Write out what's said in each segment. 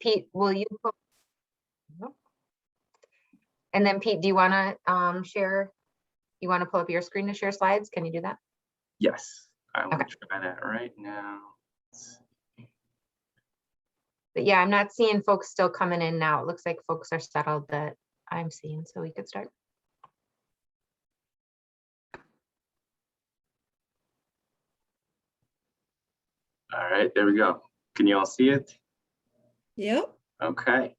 Pete, will you? Nope. And then Pete, do you want to share? You want to pull up your screen to share slides? Can you do that? Yes, I will try that right now. But yeah, I'm not seeing folks still coming in now. It looks like folks are settled that I'm seeing, so we could start. All right, there we go. Can you all see it? Yep. Okay.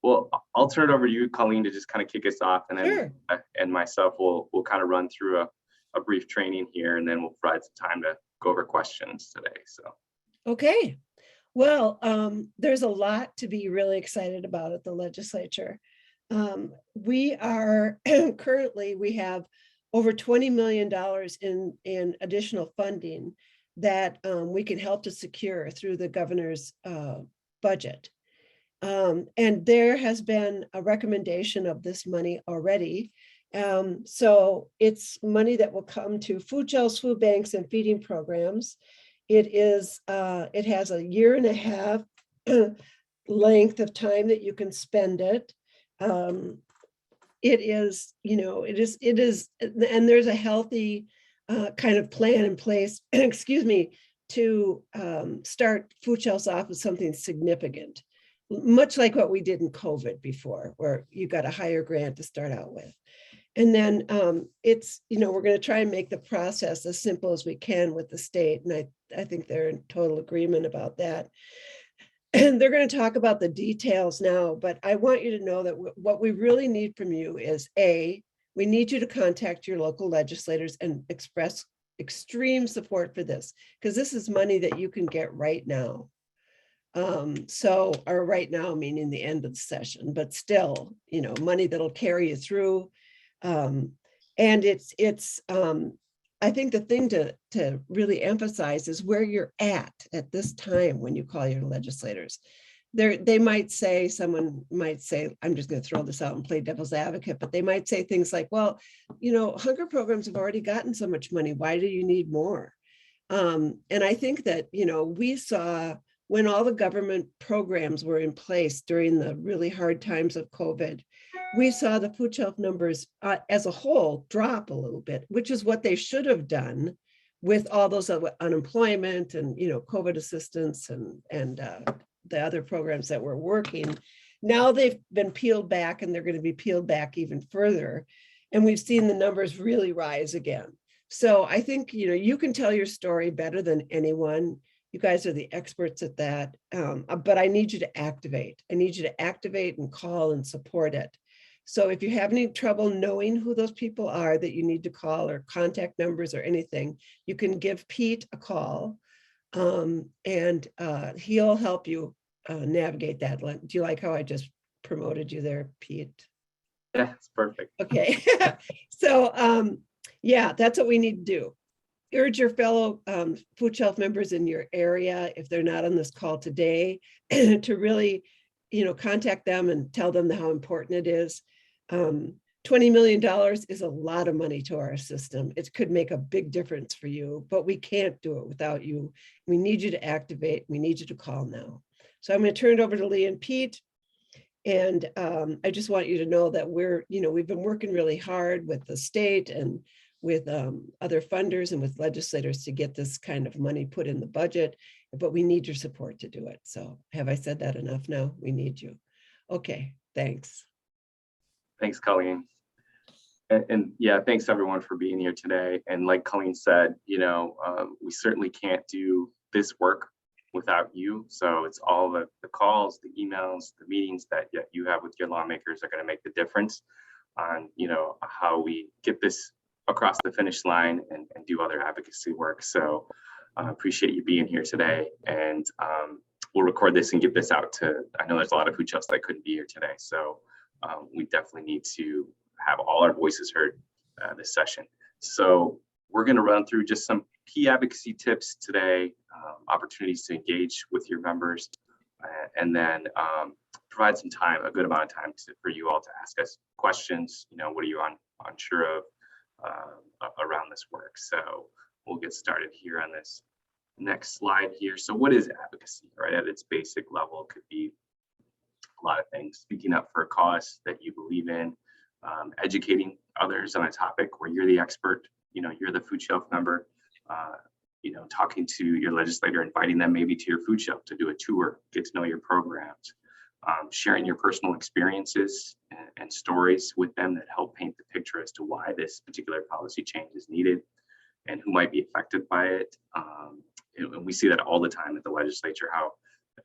Well, I'll turn it over to you, Colleen, to just kind of kick us off, and then Sure. And myself will kind of run through a brief training here, and then we'll provide some time to go over questions today. So. Okay. Well, there's a lot to be really excited about at the legislature. We are currently, we have over $20 million in additional funding that we can help to secure through the governor's budget. And there has been a recommendation of this money already. So it's money that will come to food shelves, food banks, and feeding programs. It has a 1.5 year length of time that you can spend it. It is, and there's a healthy kind of plan in place, excuse me, to start food shelves off with something significant, much like what we did in COVID before, where you got a higher grant to start out with. And then it's, we're going to try and make the process as simple as we can with the state. And I think they're in total agreement about that. And they're going to talk about the details now, but I want you to know that what we really need from you is we need you to contact your local legislators and express extreme support for this, because this is money that you can get right now. Or right now, meaning the end of the session, but still, money that'll carry you through. And it's I think the thing to really emphasize is where you're at this time when you call your legislators. They might say, someone might say, I'm just going to throw this out and play devil's advocate, but they might say things like, well, hunger programs have already gotten so much money. Why do you need more? And I think that, we saw when all the government programs were in place during the really hard times of COVID, we saw the food shelf numbers as a whole drop a little bit, which is what they should have done with all those unemployment and, COVID assistance and the other programs that were working. Now they've been peeled back, and they're going to be peeled back even further. And we've seen the numbers really rise again. So I think, you can tell your story better than anyone. You guys are the experts at that. But I need you to activate. I need you to activate and call and support it. So if you have any trouble knowing who those people are that you need to call, or contact numbers or anything, you can give Pete a call, and he'll help you navigate that. Do you like how I just promoted you there, Pete? Yeah, it's perfect. Okay. So yeah, that's what we need to do. Urge your fellow food shelf members in your area, if they're not on this call today, to really, contact them and tell them how important it is. $20 million is a lot of money to our system. It could make a big difference for you, but we can't do it without you. We need you to activate. We need you to call now. So I'm going to turn it over to Lee and Pete. And I just want you to know that we've been working really hard with the state and with other funders and with legislators to get this kind of money put in the budget, but we need your support to do it. So have I said that enough now? We need you. Okay, thanks. Thanks, Colleen. And yeah, thanks everyone for being here today. And like Colleen said, we certainly can't do this work without you. So it's all the calls, the emails, the meetings that you have with your lawmakers are going to make the difference on, how we get this across the finish line and do other advocacy work. So appreciate you being here today. And we'll record this and get this out I know there's a lot of food shelves that couldn't be here today. So we definitely need to have all our voices heard this session. So we're going to run through just some key advocacy tips today, opportunities to engage with your members, and then provide some time, a good amount of time for you all to ask us questions. What are you unsure of around this work? So we'll get started here on this next slide here. So what is advocacy, right? At its basic level, it could be a lot of things, speaking up for a cause that you believe in, educating others on a topic where you're the expert, you're the food shelf member, talking to your legislator, inviting them maybe to your food shelf to do a tour, get to know your programs, sharing your personal experiences and stories with them that help paint the picture as to why this particular policy change is needed and who might be affected by it. And we see that all the time at the legislature, how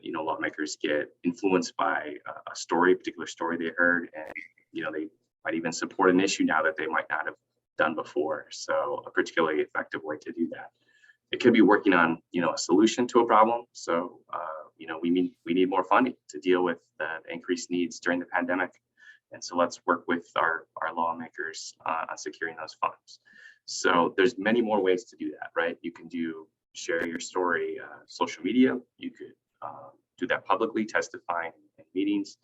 lawmakers get influenced by a particular story they heard, and they might even support an issue now that they might not have done before. So a particularly effective way to do that. It could be working on a solution to a problem. So we need more funding to deal with the increased needs during the pandemic, and so let's work with our lawmakers on securing those funds. So there's many more ways to do that, right? You can share your story, social media. You could do that publicly, testifying in meetings,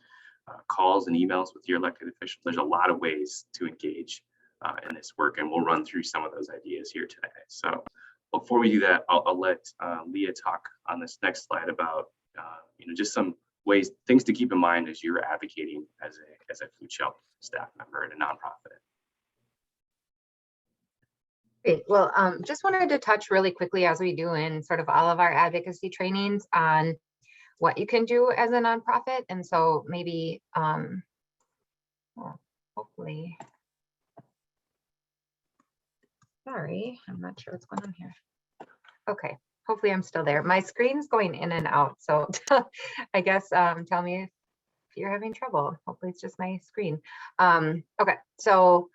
calls and emails with your elected officials. There's a lot of ways to engage in this work, and we'll run through some of those ideas here today. So before we do that, I'll let Leah talk on this next slide about just some things to keep in mind as you're advocating as a food shelf staff member at a nonprofit. Great. Well, just wanted to touch really quickly, as we do in sort of all of our advocacy trainings, on what you can do as a nonprofit. And so maybe, hopefully, sorry, I'm not sure what's going on here. Okay, hopefully I'm still there. My screen's going in and out. So I guess tell me if you're having trouble. Hopefully it's just my screen. Okay, so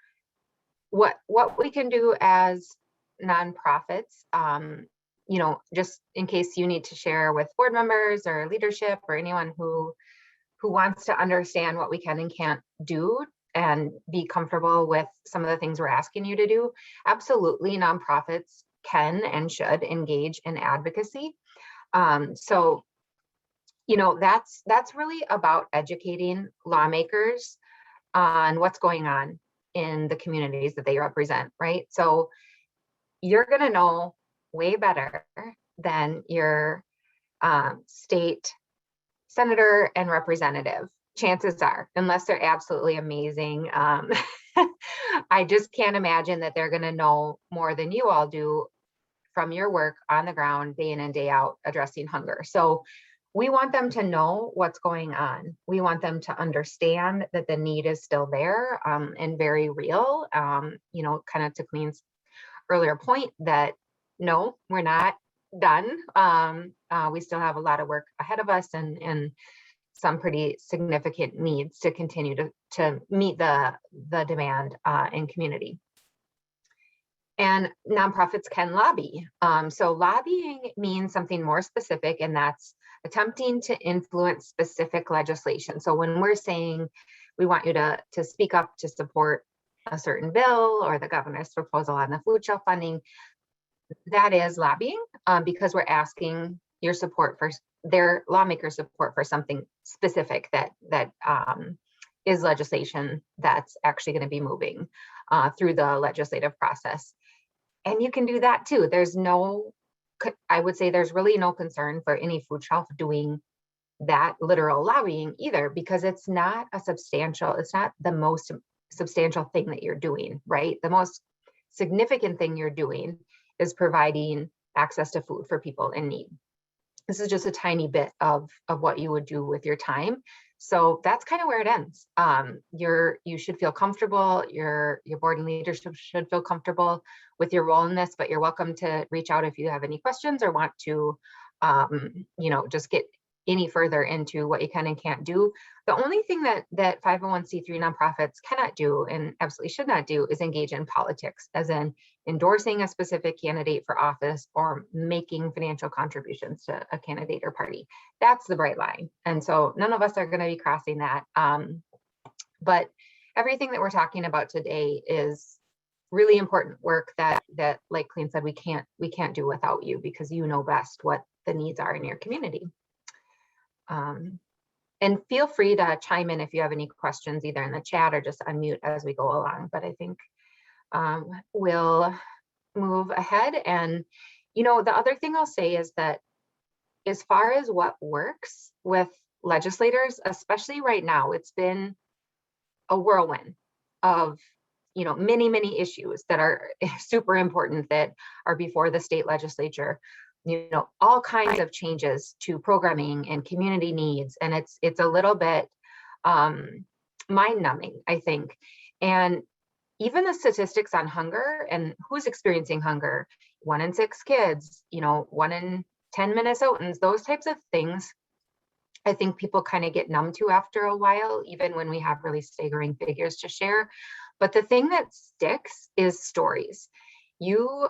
what we can do as nonprofits, just in case you need to share with board members or leadership or anyone who wants to understand what we can and can't do and be comfortable with some of the things we're asking you to do. Absolutely, nonprofits can and should engage in advocacy. So that's really about educating lawmakers on what's going on in the communities that they represent, right? So you're going to know way better than your state senator and representative, chances are, unless they're absolutely amazing. I just can't imagine that they're going to know more than you all do from your work on the ground, day in and day out, addressing hunger. So we want them to know what's going on. We want them to understand that the need is still there and very real. Kind of to Colleen's earlier point that no, we're not done. We still have a lot of work ahead of us and some pretty significant needs to continue to meet the demand in community. And nonprofits can lobby. So lobbying means something more specific, and that's attempting to influence specific legislation. So when we're saying we want you to speak up to support a certain bill or the governor's proposal on the food shelf funding, that is lobbying, because we're asking your support for their lawmaker support for something specific that is legislation that's actually going to be moving through the legislative process. And you can do that too. I would say there's really no concern for any food shelf doing that literal lobbying either, because it's not the most substantial thing that you're doing, right? The most significant thing you're doing is providing access to food for people in need. This is just a tiny bit of what you would do with your time. So that's kind of where it ends. You should feel comfortable, your board and leadership should feel comfortable with your role in this, but you're welcome to reach out if you have any questions or want to, just get any further into what you can and can't do. The only thing that 501c3 nonprofits cannot do and absolutely should not do is engage in politics, as in endorsing a specific candidate for office or making financial contributions to a candidate or party. That's the bright line. And so none of us are going to be crossing that. But everything that we're talking about today is really important work that like Colleen said, we can't do without you, because you know best what the needs are in your community. And feel free to chime in if you have any questions, either in the chat or just unmute as we go along. But I think we'll move ahead. And, the other thing I'll say is that as far as what works with legislators, especially right now, it's been a whirlwind of, many, many issues that are super important that are before the state legislature, all kinds of changes to programming and community needs. And it's a little bit mind numbing, I think. And even the statistics on hunger and who's experiencing hunger, 1 in 6 kids, 1 in 10 Minnesotans, those types of things, I think people kind of get numb to after a while, even when we have really staggering figures to share. But the thing that sticks is stories. You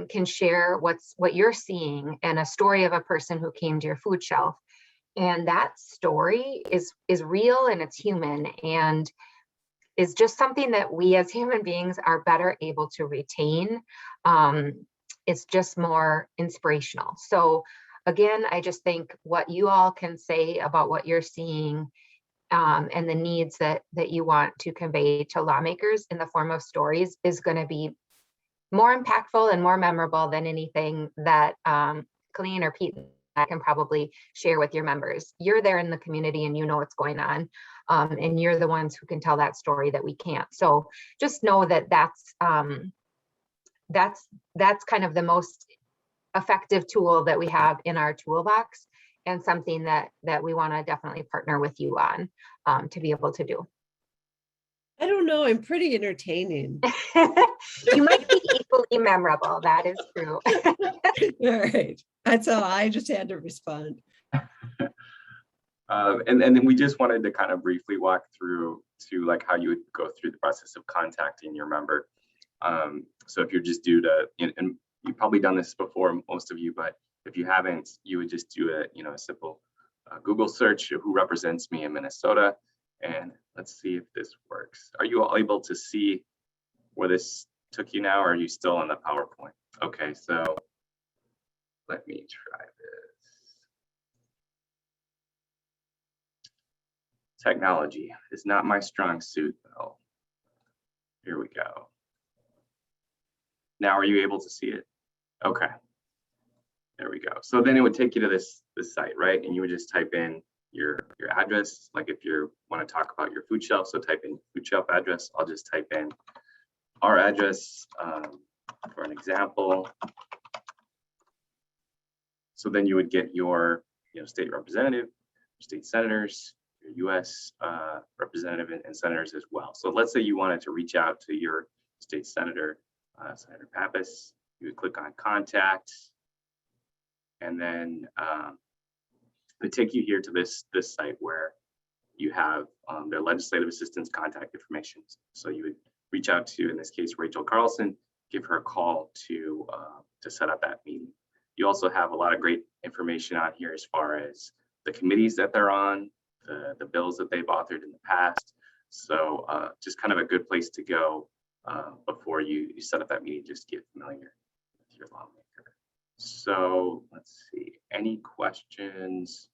can share what you're seeing and a story of a person who came to your food shelf. And that story is real and it's human and is just something that we as human beings are better able to retain. It's just more inspirational. So again, I just think what you all can say about what you're seeing and the needs that you want to convey to lawmakers in the form of stories is going to be more impactful and more memorable than anything that Colleen or Pete and I can probably share with your members. You're there in the community and you know what's going on, and you're the ones who can tell that story that we can't. So just know that that's kind of the most effective tool that we have in our toolbox, and something that we want to definitely partner with you on to be able to do. I don't know, I'm pretty entertaining. You might be equally memorable, that is true. All right, that's all. I just had to respond. And then we just wanted to kind of briefly walk through to like how you would go through the process of contacting your member. So if you're just due to, and you've probably done this before, most of you, but if you haven't, you would just do a simple Google search of who represents me in Minnesota. And let's see if this works. Are you all able to see where this took you now, or are you still on the PowerPoint? Okay, so let me try this. Technology is not my strong suit, though. Here we go. Now, are you able to see it? Okay. There we go. So then it would take you to this site, right? And you would just type in your address. Like if you want to talk about your food shelf, so type in food shelf address. I'll just type in our address for an example. So then you would get your state representative, state senators, your U.S. representative and senators as well. So let's say you wanted to reach out to your state senator, Senator Pappas. You would click on contact, and then it would take you here to this site where you have their legislative assistant's contact information. So you would reach out to, in this case, Rachel Carlson, give her a call to set up that meeting. You also have a lot of great information on here as far as the committees that they're on, the bills that they've authored in the past. So just kind of a good place to go before you set up that meeting, just get familiar with your lawmaker. So let's see, any questions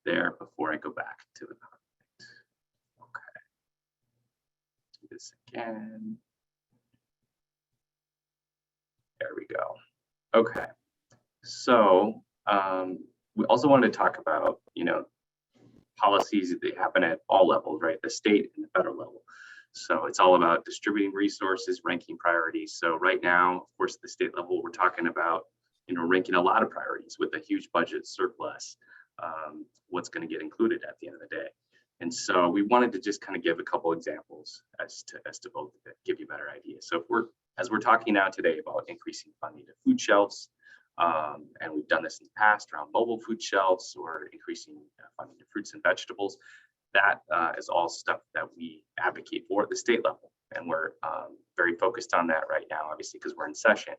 there before I go back to the PowerPoint? Okay, do this again. There we go. Okay, so we also wanted to talk about, policies that happen at all levels, right? The state and the federal level. So it's all about distributing resources, ranking priorities. So right now, of course, the state level, we're talking about, ranking a lot of priorities with a huge budget surplus, what's going to get included at the end of the day. And so we wanted to just kind of give a couple examples as to both give you a better idea. So as we're talking now today about increasing funding to food shelves, and we've done this in the past around mobile food shelves or increasing funding to fruits and vegetables, that is all stuff that we advocate for at the state level. And we're very focused on that right now, obviously, because we're in session.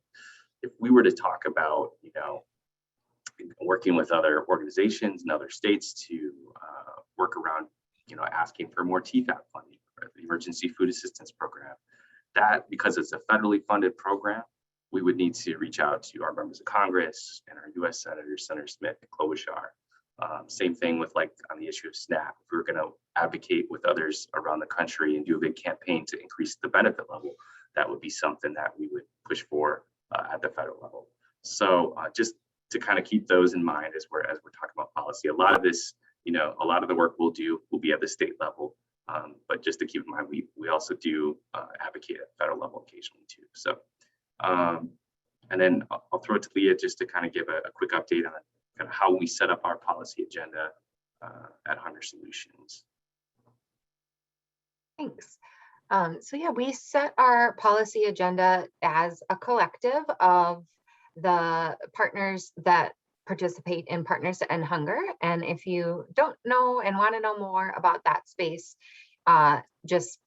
If we were to talk about, working with other organizations and other states to work around, asking for more TFAP funding, or the Emergency Food Assistance Program, that because it's a federally funded program, we would need to reach out to our members of Congress and our U.S. senators, Senator Smith and Klobuchar. Same thing with on the issue of SNAP. If we were going to advocate with others around the country and do a big campaign to increase the benefit level, that would be something that we would push for at the federal level. So just to kind of keep those in mind as we're talking about policy. A lot of this a lot of the work we'll do will be at the state level. But just to keep in mind, we also do advocate at federal level occasionally too. So, and then I'll throw it to Leah just to kind of give a quick update on kind of how we set up our policy agenda at Hunger Solutions. Thanks. So yeah, we set our policy agenda as a collective of the partners that participate in Partners to End Hunger. And if you don't know and want to know more about that space, just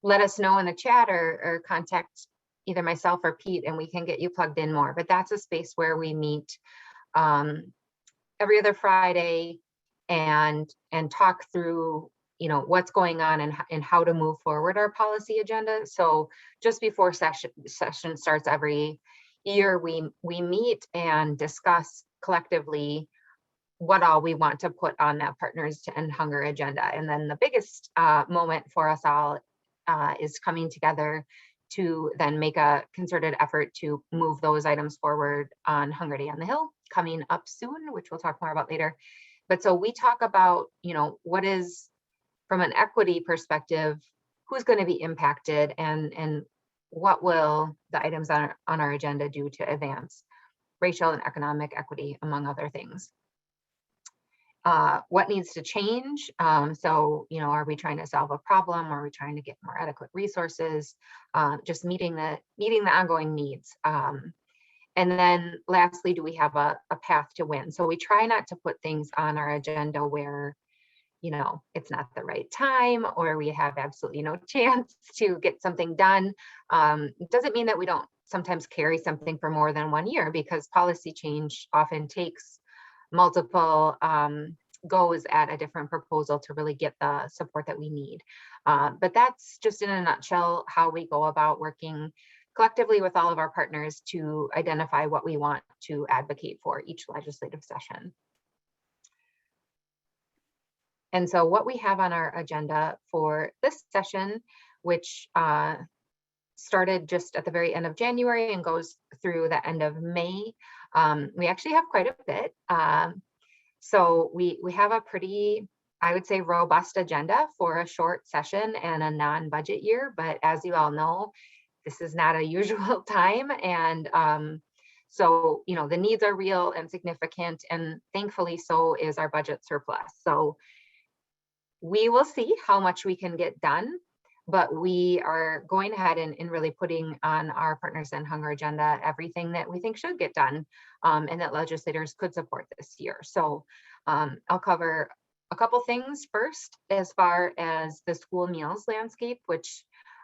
let us know in the chat or contact either myself or Pete and we can get you plugged in more. But that's a space where we meet every other Friday and talk through what's going on and how to move forward our policy agenda. So just before session starts every year, we meet and discuss collectively what all we want to put on that Partners to End Hunger agenda. And then the biggest moment for us all is coming together to then make a concerted effort to move those items forward on Hunger Day on the Hill coming up soon, which we'll talk more about later. But so we talk about, what is, from an equity perspective, who's going to be impacted and what will the items on our agenda do to advance racial and economic equity, among other things. What needs to change? So, are we trying to solve a problem? Are we trying to get more adequate resources? Just meeting the ongoing needs. And then lastly, do we have a path to win? So we try not to put things on our agenda where, it's not the right time or we have absolutely no chance to get something done. It doesn't mean that we don't sometimes carry something for more than 1 year, because policy change often takes multiple goes at a different proposal to really get the support that we need. But that's just in a nutshell how we go about working collectively with all of our partners to identify what we want to advocate for each legislative session. And so what we have on our agenda for this session, which started just at the very end of January and goes through the end of May, we actually have quite a bit. So we have a pretty, I would say, robust agenda for a short session and a non-budget year. But as you all know, this is not a usual time. And so, the needs are real and significant, and thankfully so is our budget surplus. So we will see how much we can get done, but we are going ahead and really putting on our Partners to End Hunger agenda everything that we think should get done and that legislators could support this year. So I'll cover a couple things first as far as the school meals landscape, which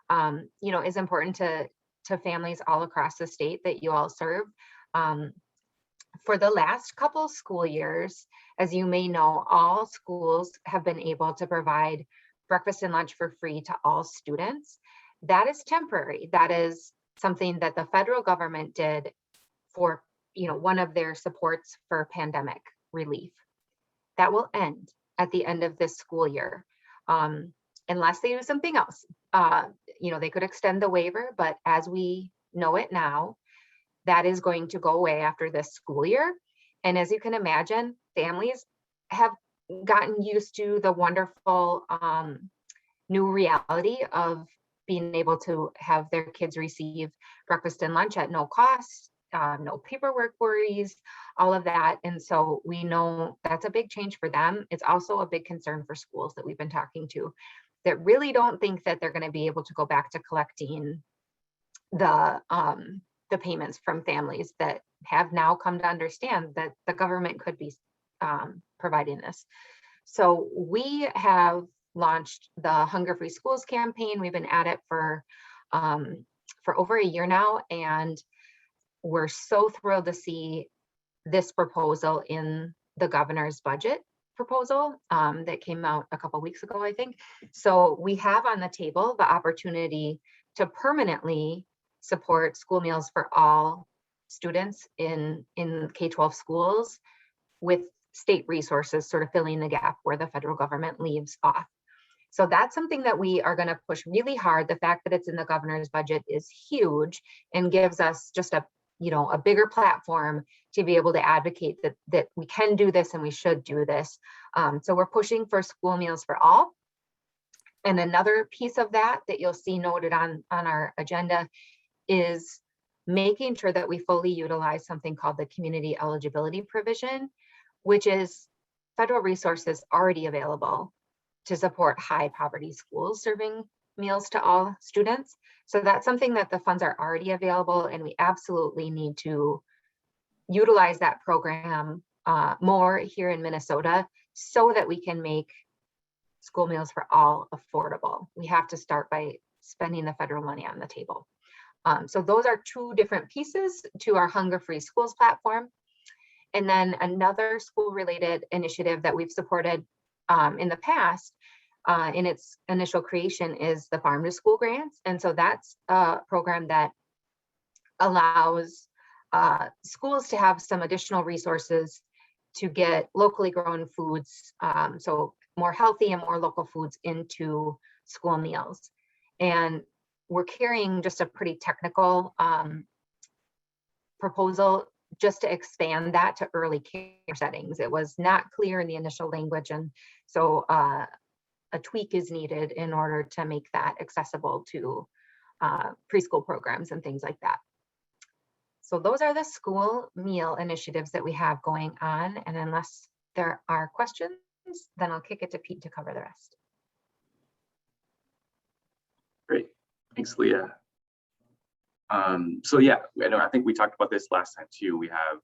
is important to families all across the state that you all serve. For the last couple school years, as you may know, all schools have been able to provide breakfast and lunch for free to all students. That is temporary. That is something that the federal government did for, one of their supports for pandemic relief. That will end at the end of this school year, unless they do something else. They could extend the waiver, but as we know it now, that is going to go away after this school year. And as you can imagine, families have gotten used to the wonderful new reality of being able to have their kids receive breakfast and lunch at no cost, no paperwork worries, all of that. And so we know that's a big change for them. It's also a big concern for schools that we've been talking to that really don't think that they're going to be able to go back to collecting the payments from families that have now come to understand that the government could be providing this. So we have launched the Hunger Free Schools campaign. We've been at it for over a year now, and we're so thrilled to see this proposal in the governor's budget proposal that came out a couple weeks ago, I think. So we have on the table the opportunity to permanently support school meals for all students in K-12 schools with state resources sort of filling the gap where the federal government leaves off. So that's something that we are going to push really hard. The fact that it's in the governor's budget is huge and gives us just a a bigger platform to be able to advocate that we can do this and we should do this. So we're pushing for school meals for all. And another piece of that you'll see noted on our agenda is making sure that we fully utilize something called the community eligibility provision, which is federal resources already available to support high poverty schools serving meals to all students. So that's something that the funds are already available, and we absolutely need to utilize that program more here in Minnesota so that we can make school meals for all affordable. We have to start by spending the federal money on the table. So those are two different pieces to our Hunger Free Schools platform. And then another school-related initiative that we've supported in the past in its initial creation is the Farm to School grants. And so that's a program that allows schools to have some additional resources to get locally grown foods, so more healthy and more local foods into school meals. And we're carrying just a pretty technical proposal just to expand that to early care settings. It was not clear in the initial language, and so a tweak is needed in order to make that accessible to preschool programs and things like that. So those are the school meal initiatives that we have going on. And unless there are questions, then I'll kick it to Pete to cover the rest. Great, thanks, Leah. So yeah, I think we talked about this last time too. We have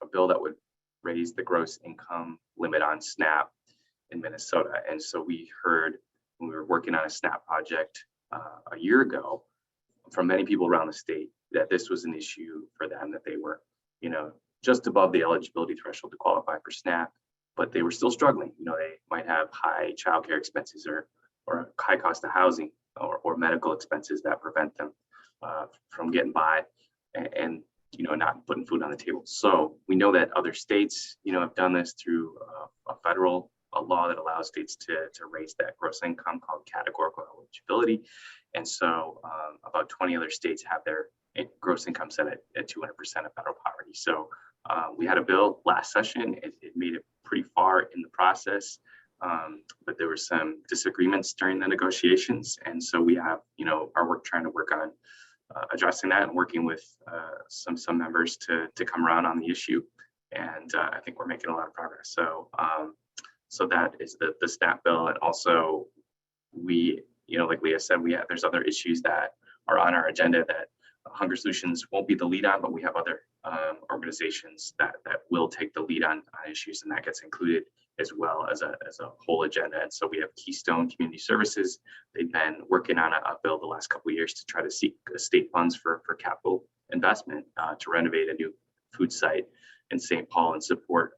a bill that would raise the gross income limit on SNAP in Minnesota. And so we heard when we were working on a SNAP project a year ago from many people around the state that this was an issue for them, that they were, just above the eligibility threshold to qualify for SNAP, but they were still struggling. They might have high childcare expenses or a high cost of housing or medical expenses that prevent them from getting by and not putting food on the table. So we know that other states have done this through a federal law that allows states to raise that gross income called categorical eligibility. And so about 20 other states have their gross income set at 200% of federal poverty. So we had a bill last session. It made it pretty far in the process, but there were some disagreements during the negotiations. And so we have our work trying to work on addressing that and working with some members to come around on the issue. And I think we're making a lot of progress. So that is the SNAP bill. And also we, like Leah said, there's other issues that are on our agenda that Hunger Solutions won't be the lead on, but we have other organizations that will take the lead on issues, and that gets included as well as a whole agenda. And so we have Keystone Community Services. They've been working on a bill the last couple of years to try to seek state funds for capital investment to renovate a new food site in St. Paul and support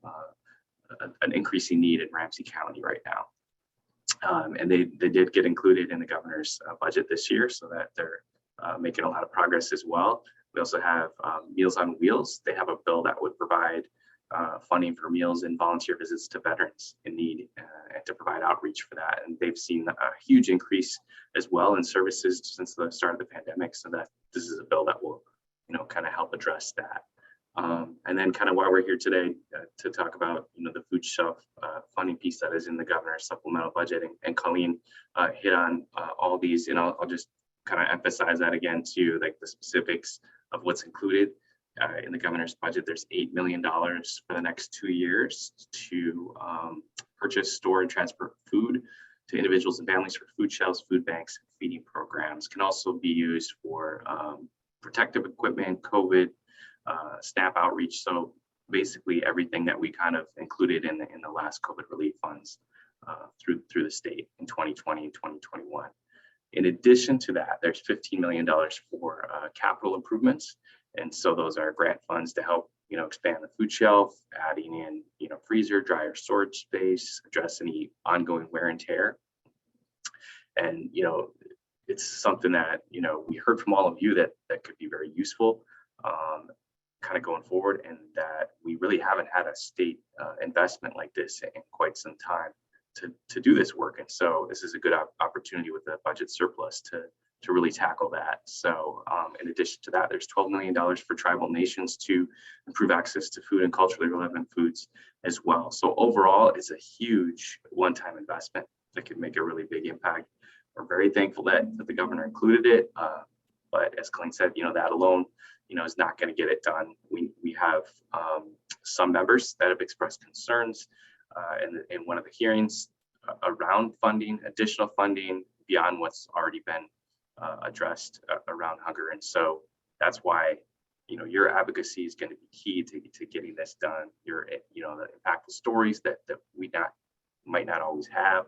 an increasing need in Ramsey County right now. And they did get included in the governor's budget this year, so that they're making a lot of progress as well. We also have Meals on Wheels. They have a bill that would provide funding for meals and volunteer visits to veterans in need and to provide outreach for that. And they've seen a huge increase as well in services since the start of the pandemic. So that this is a bill that will, kind of help address that. And then kind of why we're here today to talk about, the food shelf funding piece that is in the governor's supplemental budget. And Colleen hit on all these, and I'll just kind of emphasize that again too, like the specifics of what's included in the governor's budget. There's $8 million for the next 2 years to purchase, store, and transport food to individuals and families for food shelves, food banks, and feeding programs. Can also be used for protective equipment, COVID, SNAP outreach. So basically everything that we kind of included in the last COVID relief funds through the state in 2020 and 2021. In addition to that, there's $15 million for capital improvements. And so those are grant funds to help, expand the food shelf, adding in, freezer, dryer, storage space, address any ongoing wear and tear. And, it's something that, we heard from all of you that could be very useful kind of going forward, and that we really haven't had a state investment like this in quite some time to do this work. And so this is a good opportunity with the budget surplus really tackle that. So in addition to that, there's $12 million for tribal nations to improve access to food and culturally relevant foods as well. So overall, it's a huge one-time investment that could make a really big impact. We're very thankful that the governor included it. But as Colleen said, that alone, is not going to get it done. We have some members that have expressed concerns in one of the hearings around funding, additional funding beyond what's already been addressed around hunger. And so that's why, your advocacy is going to be key to getting this done. The impactful stories that we might not always have.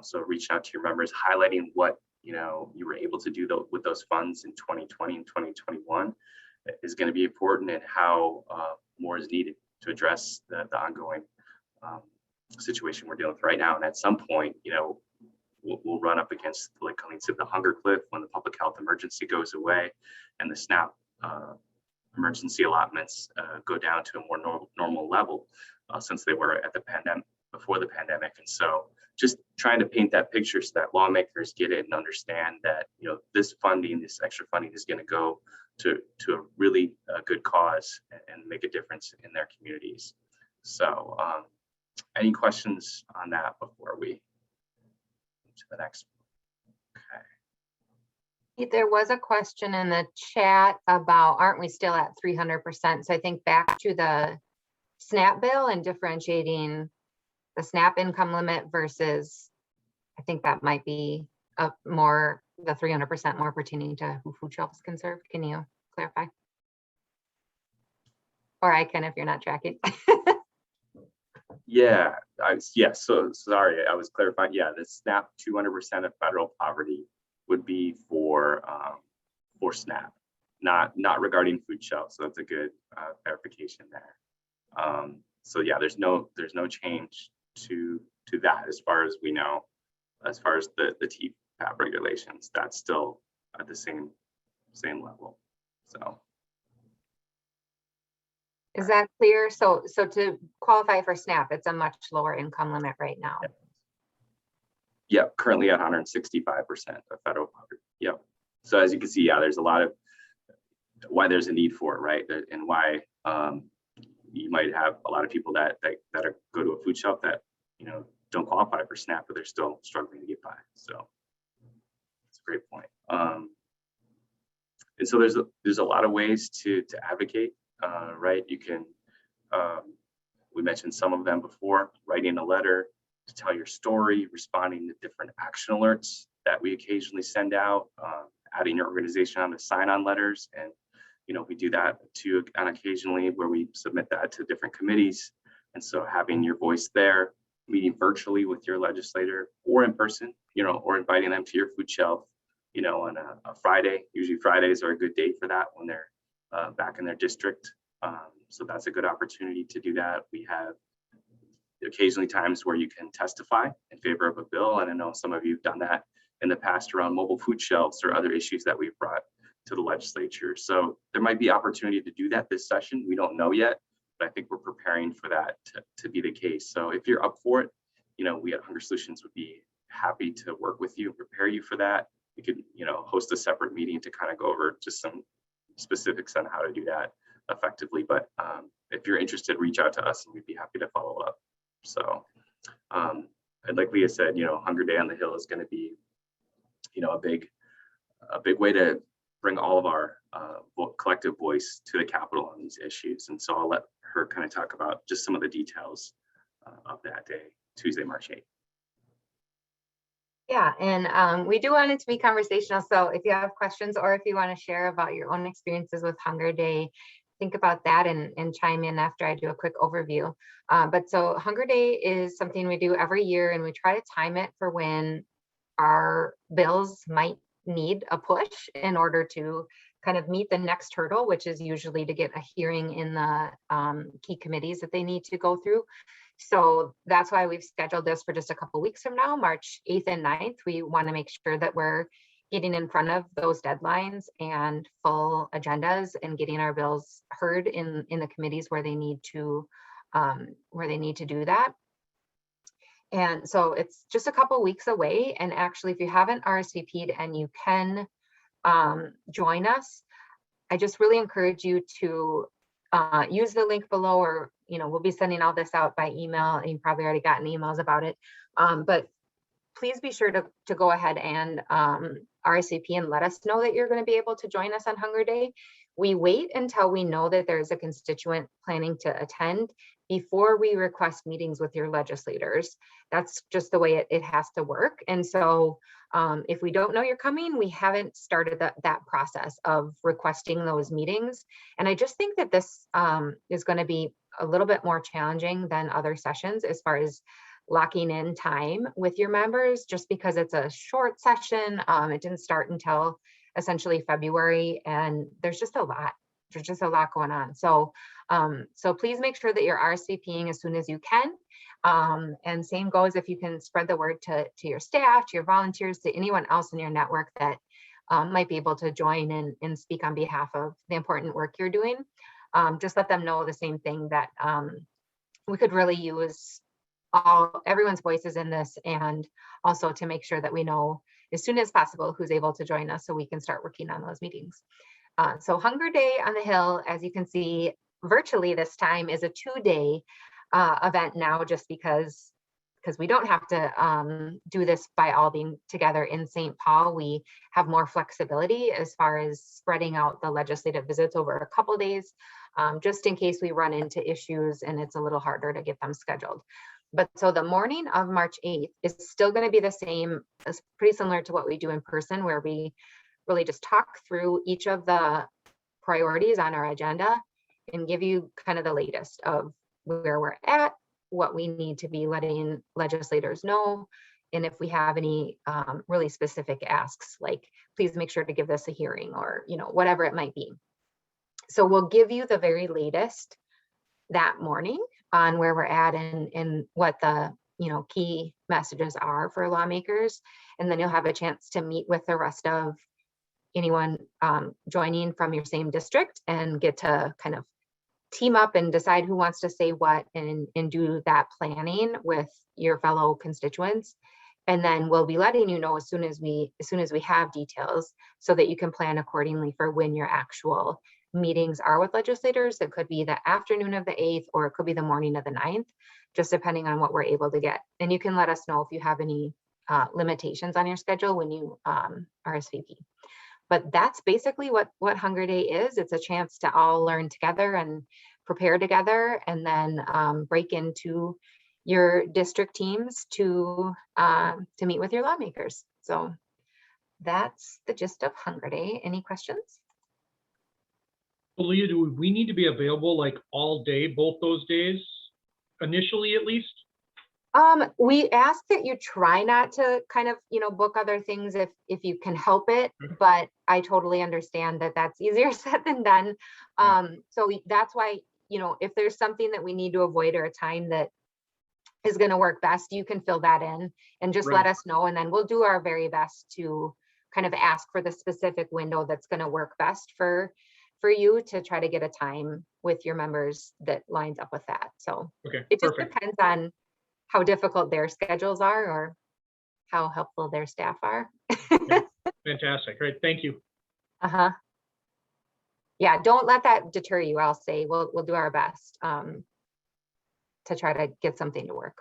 So reach out to your members, highlighting what, you were able to do with those funds in 2020 and 2021 is going to be important, and how more is needed to address the ongoing situation we're dealing with right now. And at some point, we'll run up against, like Colleen said, the hunger cliff when the public health emergency goes away and the SNAP emergency allotments go down to a more normal level since they were at the pandemic, before the pandemic. And so just trying to paint that picture so that lawmakers get it and understand that, this extra funding is going to go to a really good cause and make a difference in their communities. So any questions on that before we move to the next one? Okay. There was a question in the chat about, aren't we still at 300%? So I think back to the SNAP bill and differentiating the SNAP income limit versus, I think that might be the 300% more pertaining to who food shelves can serve. Can you clarify? Or I can if you're not tracking. Yeah, so sorry, I was clarifying. Yeah, the SNAP 200% of federal poverty would be for SNAP, not regarding food shelves. So that's a good clarification there. So yeah, there's no change to that as far as we know. As far as the TPAP regulations, that's still at the same level. So is that clear? So to qualify for SNAP, it's a much lower income limit right now. Yeah, currently at 165% of federal poverty. Yep. So as you can see, yeah, there's a lot of why there's a need for it, right? And why you might have a lot of people that go to a food shelf that don't qualify for SNAP, but they're still struggling to get by. So that's a great point. And so there's a lot of ways to advocate, right? You can, we mentioned some of them before: writing a letter to tell your story, responding to different action alerts that we occasionally send out, adding your organization on the sign-on letters. And, we do that too on occasionally, where we submit that to different committees. And so having your voice there, meeting virtually with your legislator or in person, or inviting them to your food shelf, on a Friday. Usually Fridays are a good day for that when they're back in their district. So that's a good opportunity to do that. We have occasionally times where you can testify in favor of a bill. And I know some of you have done that in the past around mobile food shelves or other issues that we've brought to the legislature. So there might be opportunity to do that this session. We don't know yet, but I think we're preparing for that to be the case. So if you're up for it, we at Hunger Solutions would be happy to work with you, prepare you for that. We could, host a separate meeting to kind of go over just some specifics on how to do that effectively. But if you're interested, reach out to us and we'd be happy to follow up. So, and like Leah said, Hunger Day on the Hill is going to be, a big way to bring all of our collective voice to the Capitol on these issues. And so I'll let her kind of talk about just some of the details of that day, Tuesday, March 8th. Yeah, and we do want it to be conversational. So if you have questions or if you want to share about your own experiences with Hunger Day, think about that and chime in after I do a quick overview. But so Hunger Day is something we do every year, and we try to time it for when our bills might need a push in order to kind of meet the next hurdle, which is usually to get a hearing in the key committees that they need to go through. So that's why we've scheduled this for just a couple weeks from now, March 8th and 9th. We want to make sure that we're getting in front of those deadlines and full agendas and getting our bills heard in the committees where they need to do that. And so it's just a couple weeks away. And actually, if you haven't RSVP'd and you can join us, I just really encourage you to use the link below, or, we'll be sending all this out by email, and you've probably already gotten emails about it. But please be sure to go ahead and RSVP and let us know that you're going to be able to join us on Hunger Day. We wait until we know that there's a constituent planning to attend before we request meetings with your legislators. That's just the way it has to work. And so if we don't know you're coming, we haven't started that process of requesting those meetings. And I just think that this is going to be a little bit more challenging than other sessions as far as locking in time with your members, just because it's a short session. It didn't start until essentially February, and there's just a lot going on. So please make sure that you're RSVPing as soon as you can. And same goes if you can spread the word to your staff, to your volunteers, to anyone else in your network that might be able to join and speak on behalf of the important work you're doing. Just let them know the same thing, that we could really use everyone's voices in this, and also to make sure that we know as soon as possible who's able to join us so we can start working on those meetings. So Hunger Day on the Hill, as you can see virtually this time, is a 2-day event now, just because we don't have to do this by all being together in St. Paul. We have more flexibility as far as spreading out the legislative visits over a couple of days, just in case we run into issues and it's a little harder to get them scheduled. But so the morning of March 8th is still going to be the same, as pretty similar to what we do in person, where we really just talk through each of the priorities on our agenda and give you kind of the latest of where we're at, what we need to be letting legislators know, and if we have any really specific asks, like please make sure to give this a hearing, or whatever it might be. So we'll give you the very latest that morning on where we're at and what the key messages are for lawmakers, and then you'll have a chance to meet with the rest of anyone joining from your same district and get to kind of team up and decide who wants to say what, and do that planning with your fellow constituents. And then we'll be letting you know as soon as we have details, so that you can plan accordingly for when your actual meetings are with legislators. It could be the afternoon of the 8th, or it could be the morning of the 9th, just depending on what we're able to get. And you can let us know if you have any limitations on your schedule when you RSVP. But that's basically what Hunger Day is. It's a chance to all learn together and prepare together, and then break into your district teams to meet with your lawmakers. So that's the gist of Hunger Day. Any questions? Leah, do we need to be available like all day, both those days, initially at least? We ask that you try not to kind of, book other things if you can help it, but I totally understand that that's easier said than done. So that's why, if there's something that we need to avoid, or a time that is going to work best, you can fill that in and just let us know. And then we'll do our very best to kind of ask for the specific window that's going to work best for you, to try to get a time with your members that lines up with that. So it just depends on how difficult their schedules are, or how helpful their staff are. Fantastic. Great. Thank you. Yeah, don't let that deter you. I'll say we'll do our best to try to get something to work.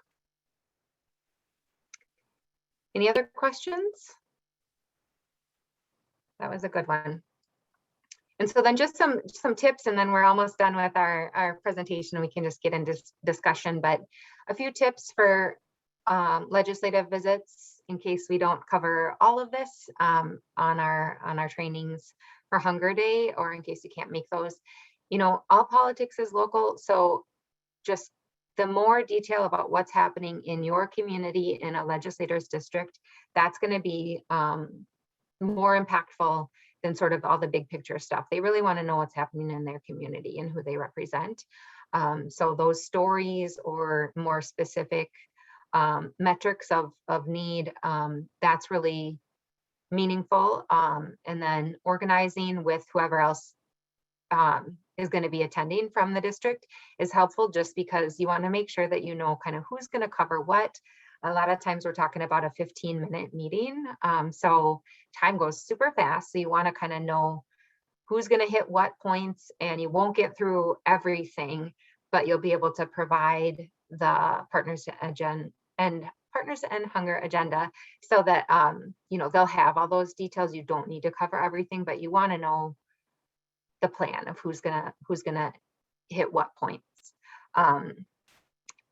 Any other questions? That was a good one. And so then just some tips, and then we're almost done with our presentation, and we can just get into discussion. But a few tips for legislative visits, in case we don't cover all of this on our trainings for Hunger Day, or in case you can't make those. All politics is local, so just the more detail about what's happening in your community in a legislator's district, that's going to be more impactful than sort of all the big picture stuff. They really want to know what's happening in their community and who they represent. So those stories, or more specific metrics of need, that's really meaningful. And then organizing with whoever else is going to be attending from the district is helpful, just because you want to make sure that kind of who's going to cover what, A lot of times we're talking about a 15-minute meeting. So time goes super fast. So you want to kind of know who's going to hit what points, and you won't get through everything, but you'll be able to provide the Partners and Hunger agenda so that they'll have all those details. You don't need to cover everything, but you want to know the plan of who's gonna hit what points.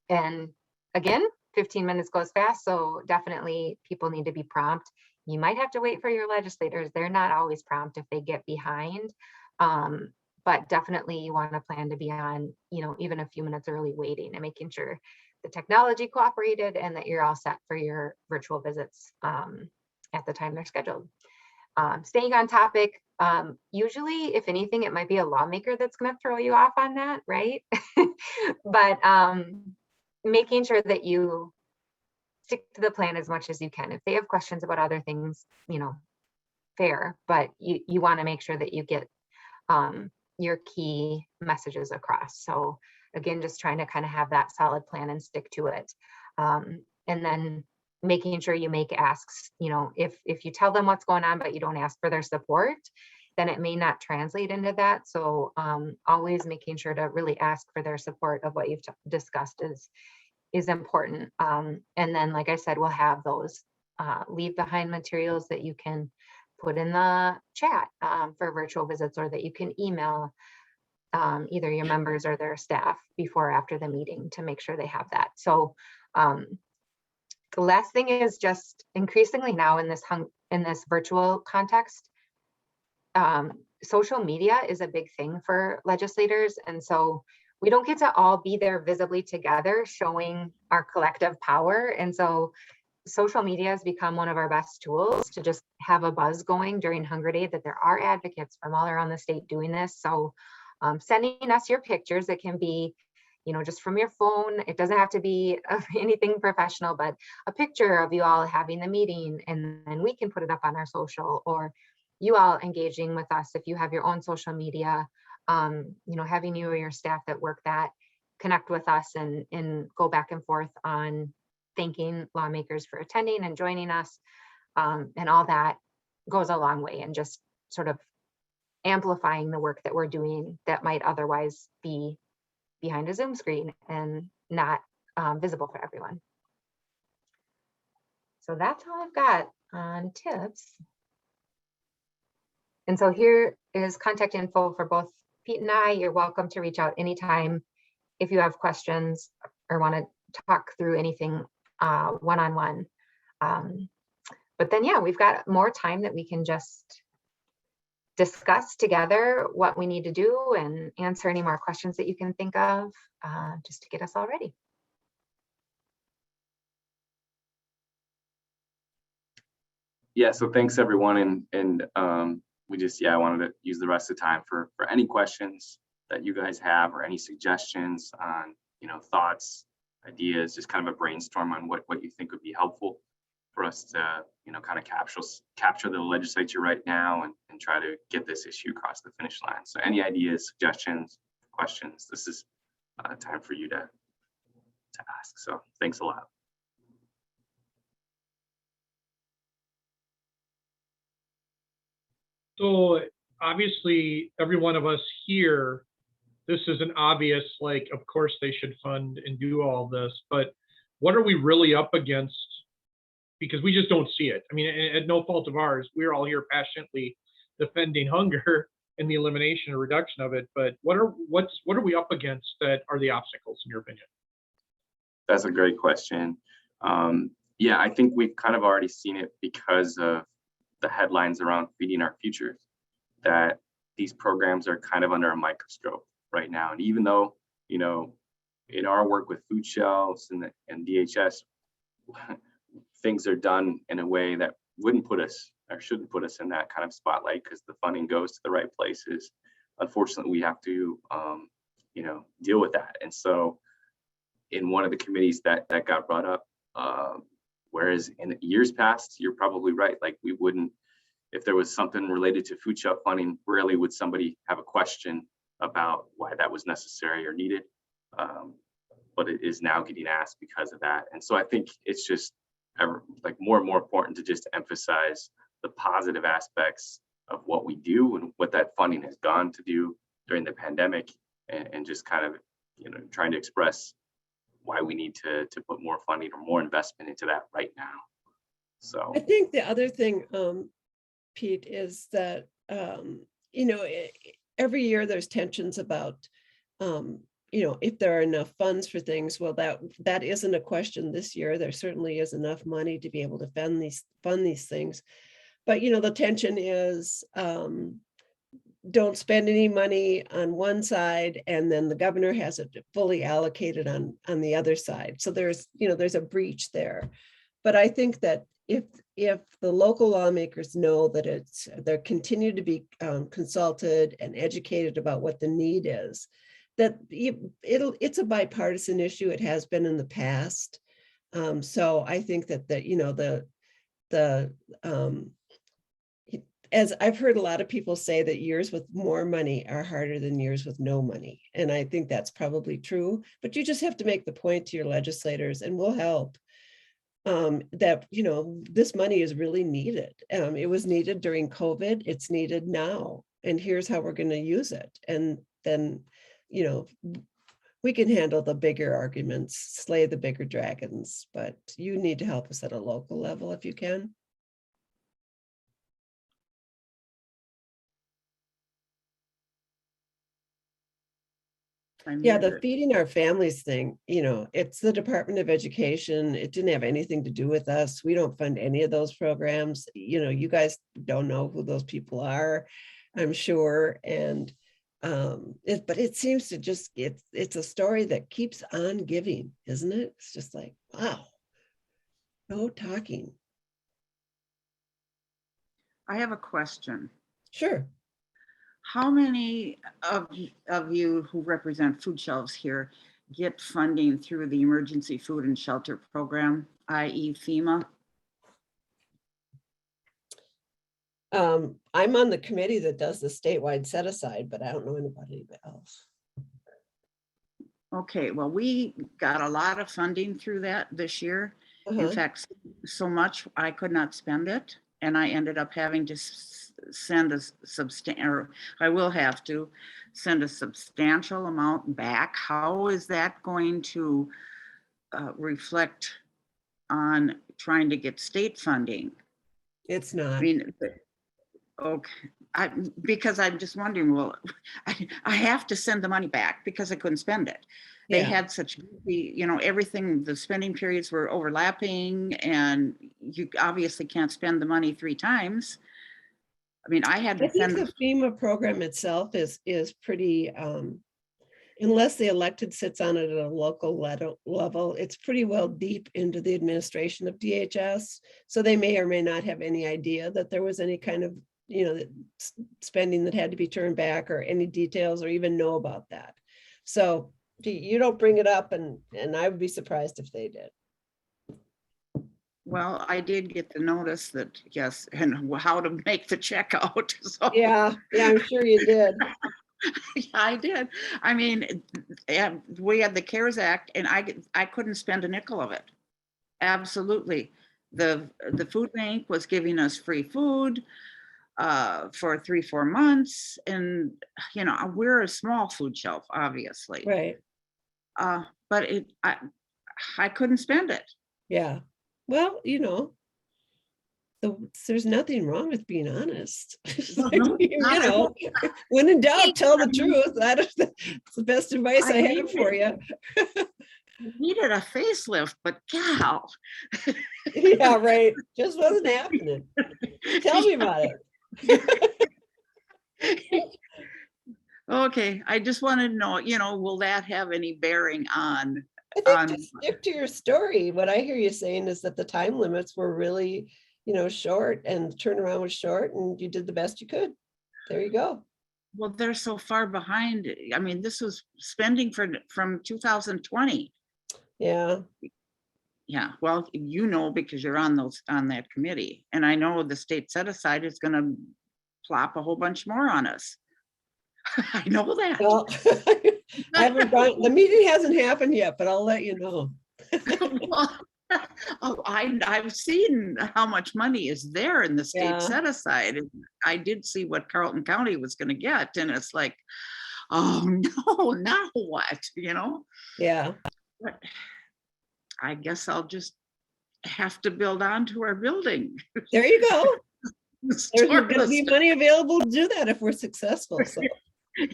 And again, 15 minutes goes fast, so definitely people need to be prompt. You might have to wait for your legislators. They're not always prompt if they get behind. But definitely you want to plan to be on, even a few minutes early, waiting and making sure the technology cooperated and that you're all set for your virtual visits at the time they're scheduled. Staying on topic, usually, if anything, it might be a lawmaker that's going to throw you off on that, right? But making sure that you stick to the plan as much as you can. If they have questions about other things, fair, but you want to make sure that you get your key messages across. So again, just trying to kind of have that solid plan and stick to it. And then making sure you make asks, if you tell them what's going on, but you don't ask for their support, then it may not translate into that. So always making sure to really ask for their support of what you've discussed is important. And then, like I said, we'll have those leave behind materials that you can put in the chat for virtual visits, or that you can email either your members or their staff before or after the meeting to make sure they have that. So the last thing is just increasingly now in this virtual context, social media is a big thing for legislators. And so we don't get to all be there visibly together showing our collective power. And so social media has become one of our best tools to just have a buzz going during Hunger Day, that there are advocates from all around the state doing this. So sending us your pictures, it can be just from your phone. It doesn't have to be anything professional, but a picture of you all having the meeting, and then we can put it up on our social, or you all engaging with us if you have your own social media, having you or your staff that work that connect with us and go back and forth on thanking lawmakers for attending and joining us, and all that goes a long way, and just sort of amplifying the work that we're doing that might otherwise be behind a Zoom screen and not visible for everyone. So that's all I've got on tips. And so here is contact info for both Pete and I. You're welcome to reach out anytime if you have questions or want to talk through anything one-on-one. But then, yeah, we've got more time that we can just discuss together what we need to do and answer any more questions that you can think of, just to get us all ready. Yeah, so thanks everyone, and I wanted to use the rest of the time for any questions that you guys have, or any suggestions on thoughts, ideas, just kind of a brainstorm on what you think would be helpful for us to kind of capture the legislature right now and try to get this issue across the finish line. So any ideas, suggestions, questions, this is time for you to ask. So thanks a lot. So obviously, every one of us here, this is an obvious, of course they should fund and do all this, but what are we really up against? Because we just don't see it. I mean, at no fault of ours, we're all here passionately defending hunger and the elimination or reduction of it. But what are we up against that are the obstacles, in your opinion? That's a great question. Yeah, I think we've kind of already seen it because of the headlines around feeding our futures, that these programs are kind of under a microscope right now. And even though, in our work with food shelves and DHS, things are done in a way that wouldn't put us, or shouldn't put us in that kind of spotlight, because the funding goes to the right places. Unfortunately, we have to, deal with that. And so in one of the committees that got brought up, whereas in years past, you're probably right, we wouldn't, if there was something related to food shelf funding, rarely would somebody have a question about why that was necessary or needed. but it is now getting asked because of that. And so I think it's just like more and more important to just emphasize the positive aspects of what we do and what that funding has gone to do during the pandemic, and just kind of, trying to express why we need to put more funding or more investment into that right now. So I think the other thing, Pete, is that, every year there's tensions about, if there are enough funds for things. Well, that isn't a question this year. There certainly is enough money to be able to fund these things. But, the tension is, don't spend any money on one side, and then the governor has it fully allocated on the other side. So there's a breach there. But I think that if the local lawmakers know that they're continue to be consulted and educated about what the need is, that it's a bipartisan issue. It has been in the past. So I think that as I've heard a lot of people say that years with more money are harder than years with no money. And I think that's probably true, but you just have to make the point to your legislators, and we'll help, that, this money is really needed. It was needed during COVID. It's needed now. And here's how we're going to use it. And then, we can handle the bigger arguments, slay the bigger dragons, but you need to help us at a local level if you can. Yeah, the feeding our families thing, it's the Department of Education. It didn't have anything to do with us. We don't fund any of those programs. You guys don't know who those people are, I'm sure. And but it seems to just, it's a story that keeps on giving, isn't it? It's just like, wow, no talking. I have a question. Sure. How many of you who represent food shelves here get funding through the Emergency Food and Shelter Program, i.e. FEMA? I'm on the committee that does the statewide set aside, but I don't know anybody else. Okay, well, we got a lot of funding through that this year. In fact, so much I could not spend it, and I ended up having to send I will have to send a substantial amount back. How is that going to reflect on trying to get state funding? It's not. I mean, okay, because I'm just wondering, well, I have to send the money back because I couldn't spend it. They had such, everything, the spending periods were overlapping, and you obviously can't spend the money 3 times. I mean, I had to send. The FEMA program itself is pretty, unless the elected sits on it at a local level, it's pretty well deep into the administration of DHS. So they may or may not have any idea that there was any kind of, spending that had to be turned back, or any details, or even know about that. So you don't bring it up, and I would be surprised if they did. Well, I did get the notice that, yes, and how to make the check out. So. Yeah, I'm sure you did. Yeah, I did. I mean, we had the CARES Act, and I couldn't spend a nickel of it. Absolutely. The food bank was giving us free food for 3-4 months, and we're a small food shelf, obviously. Right. But I couldn't spend it. Yeah. Well, there's nothing wrong with being honest. When in doubt, tell the truth. That's the best advice I have for you. Needed a facelift, but gal. Yeah, right. Just wasn't happening. Tell me about it. Okay, I just wanted to know, will that have any bearing on? I think to stick to your story, what I hear you saying is that the time limits were really, short, and the turnaround was short, and you did the best you could. There you go. Well, they're so far behind. I mean, this was spending from 2020. Yeah. Yeah, well, because you're on that committee, and I know the state set aside is going to plop a whole bunch more on us. I know that. Well, I haven't gone, the meeting hasn't happened yet, but I'll let you know. Well, oh, I've seen how much money is there in the state Yeah. set aside. And I did see what Carlton County was going to get, and it's like, oh no, now what? You know, Yeah, but I guess I'll just have to build onto our building. there you go. There's Sort gonna of be stuff. money available to do that if we're successful, so.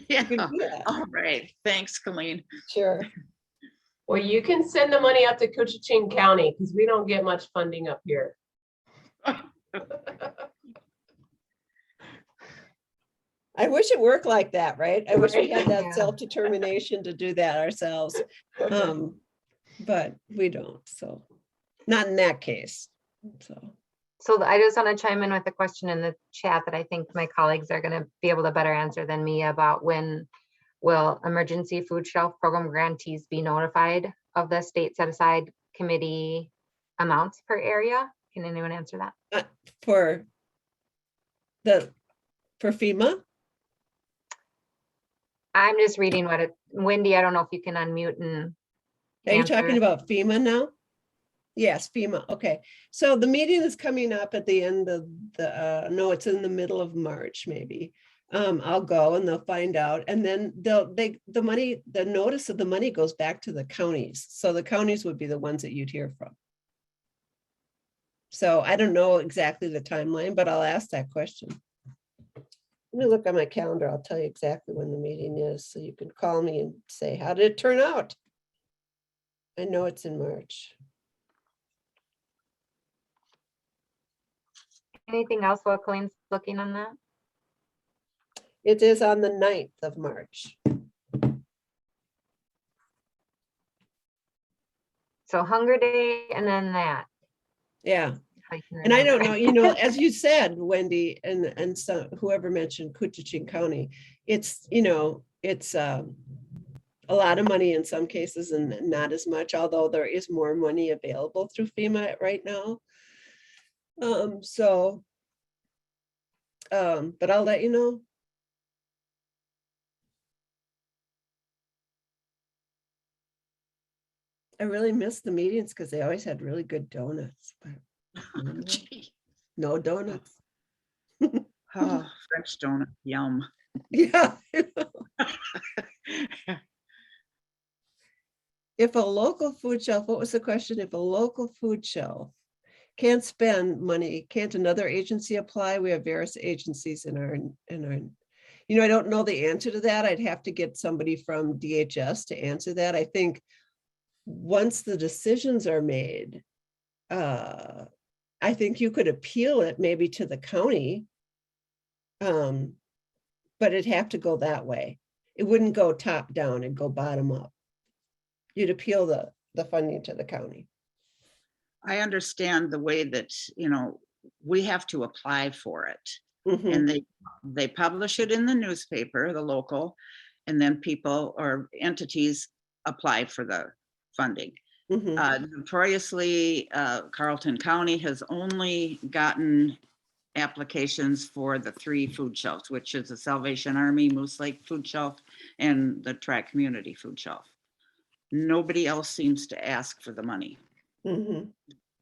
Yeah. you can do that. All right. Thanks, Colleen. Sure. Well, you can send the money up to Coochin County because we don't get much funding up here. I wish it worked like that, right? I wish we had that Yeah. self-determination to do that ourselves. But we don't, so, not in that case, so. So I just want to chime in with a question in the chat that I think my colleagues are going to be able to better answer than me about when will emergency food shelf program grantees be notified of the state set aside committee amounts per area? Can anyone answer that? For FEMA? I'm just reading what it, Wendy, I don't know if you can unmute and Are you talking answer. about FEMA now? Yes, FEMA, okay. So the meeting is coming up at the end of the, no, it's in the middle of March, maybe. I'll go and they'll find out, and then the notice of the money goes back to the counties. So the counties would be the ones that you'd hear from. So I don't know exactly the timeline, but I'll ask that question. Let me look on my calendar. I'll tell you exactly when the meeting is, so you can call me and say, how did it turn out? I know it's in March. Anything else while Colleen's looking on that? It is on the 9th of March. So Hunger Day and then that. Yeah. How you can And I don't remember. know, you know, as you said, Wendy, and so whoever mentioned Coochin County, it's, you know, it's a lot of money in some cases and not as much, although there is more money available through FEMA right now. But I'll let you know. I really miss the meetings because they always had really good donuts, but Gee. no donuts. Oh, French donut, yum. Yeah. If a local food shelf, what was the question? If a local food shelf can't spend money, can't another agency apply? We have various agencies in our, you know, I don't know the answer to that. I'd have to get somebody from DHS to answer that. I think once the decisions are made, I think you could appeal it maybe to the county. But it'd have to go that way. It wouldn't go top down, it'd go bottom up. You'd appeal the funding to the county. I understand the way that, you know, we have to apply for it. Mhm. And they publish it in the newspaper, the local, and then people or entities apply for the funding. Mhm. Notoriously, Carlton County has only gotten applications for the 3 food shelves, which is the Salvation Army, Moose Lake Food Shelf, and the Track Community Food Shelf. Nobody else seems to ask for the money Mhm.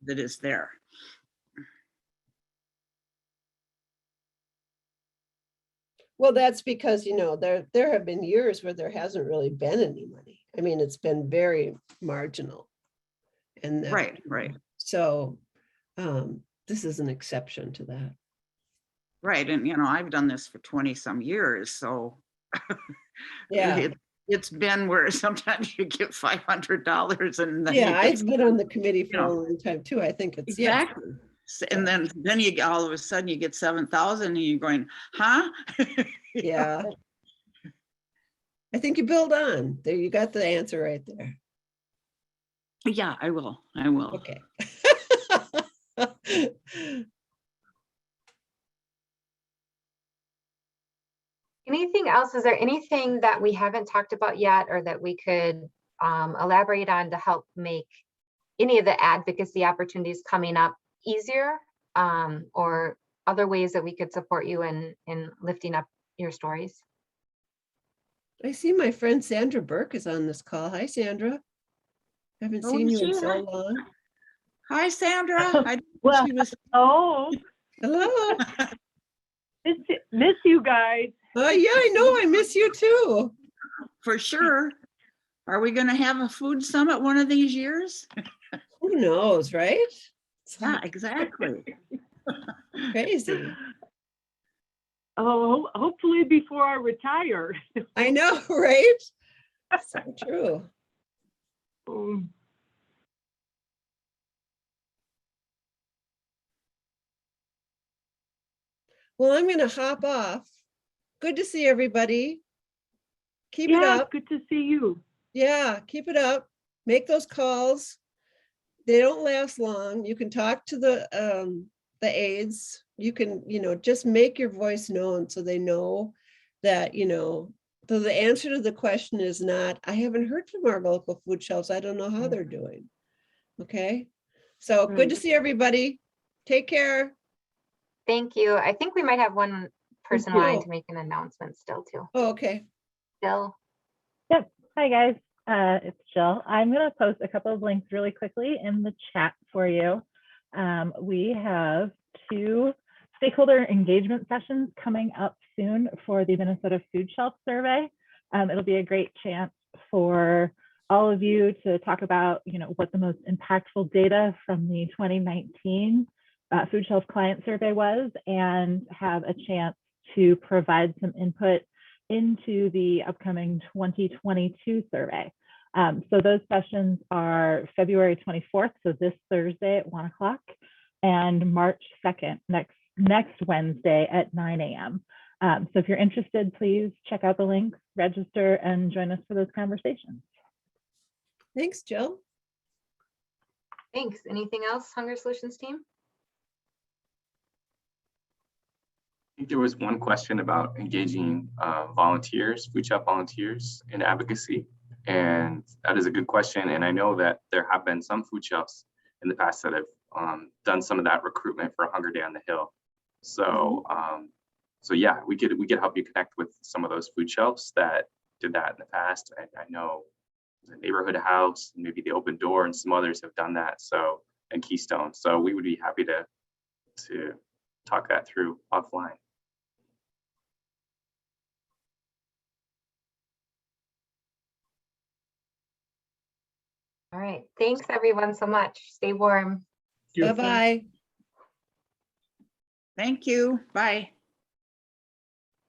that is there. Well, that's because, you know, there have been years where there hasn't really been any money. I mean, it's been very marginal. And that, Right. So this is an exception to that. Right, and you know, I've done this for 20 some years, so Yeah. it's been where sometimes you get $500 and then Yeah, you I've get, been on the committee for you a know, long time too. I think it's, yeah. exactly. And then you get all of a sudden you get 7,000 and you're going, huh? Yeah. I think you build on. There, you got the answer right there. Yeah, I will. Okay. Anything else? Is there anything that we haven't talked about yet or that we could elaborate on to help make any of the advocacy opportunities coming up easier, or other ways that we could support you in lifting up your stories? I see my friend Sandra Burke is on this call. Hi, Sandra. Haven't Oh, seen you in is she? so long. Hi, Sandra. I Well, she was. oh, Hello. miss you guys. Yeah, I know. I miss you too. For sure. Are we gonna have a food summit one of these years? Who knows, right? It's Yeah, exactly. crazy. Oh, hopefully before I retire. I know, right? So true. Um, Well, I'm going to hop off. Good to see everybody. Keep it yeah, up. good to see you. Yeah, keep it up. Make those calls. They don't last long. You can talk to the aides. You can, just make your voice known so they know that, so the answer to the question is not, I haven't heard from our local food shelves. I don't know how they're doing. Okay. So good to see everybody. Take care. Thank you. I think we might have one person you. wanting to make an announcement still too. Oh, okay. Still. Yep. Hi, guys. It's Jill. I'm going to post a couple of links really quickly in the chat for you. We have 2 stakeholder engagement sessions coming up soon for the Minnesota Food Shelf Survey. It'll be a great chance for all of you to talk about, what the most impactful data from the 2019 Food Shelf Client Survey was, and have a chance to provide some input into the upcoming 2022 survey. So those sessions are February 24th, so this Thursday at 1 o'clock, and March 2nd, next Wednesday at 9 a.m. So if you're interested, please check out the links, register, and join us for those conversations. Thanks, Jill. Thanks. Anything else, Hunger Solutions team? I think there was one question about engaging volunteers, food shop volunteers in advocacy. And that is a good question. And I know that there have been some food shelves in the past that have done some of that recruitment for Hunger Day on the Hill. So, so yeah, we could help you connect with some of those food shelves that did that in the past. I know the Neighborhood House, maybe the Open Door, and some others have done that. So, and Keystone. So we would be happy to talk that through offline. All right. Thanks everyone so much. Stay warm. Bye-bye. Thank you. Bye.